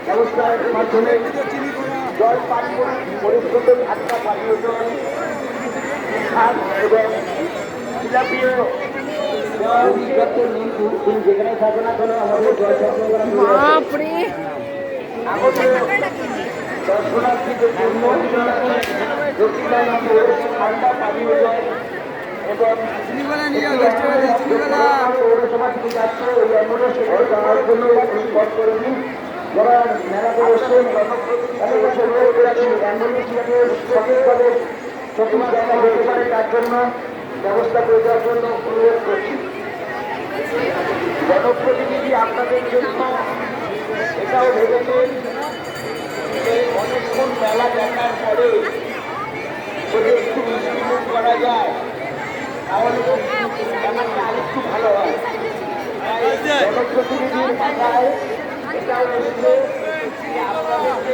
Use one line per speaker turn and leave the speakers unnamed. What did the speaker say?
ব্যবস্থার মাধ্যমে জল পানি পরিষ্কৃত ঠান্ডা পানীয় জল এবং জিলাপিও যেখানে থাকে না কেন আমাদের জল দর্শনার্থীদের জন্য ঠান্ডা পানীয় জল এবং পৌরসভা থেকে যাচ্ছে ওই অ্যাম্বুলেন্স যাওয়ার জন্য কল করে নিন। যারা মেলাতে বসছেন অ্যাম্বুলেন্স সঠিকভাবে সঠিক জায়গা হতে পারে তার জন্য ব্যবস্থা করে দেওয়ার জন্য অনুরোধ করছি। জনপ্রতিনিধি আপনাদের জন্য এটাও ভেবেছেন অনেকক্ষণ মেলা দেখার পরে যদি একটু মিষ্টিমুখ করা যায় তাহলে ব্যাপারটা আরেকটু ভালো হয়। জনপ্রতিনিধির মাথায় এটাও এসেছে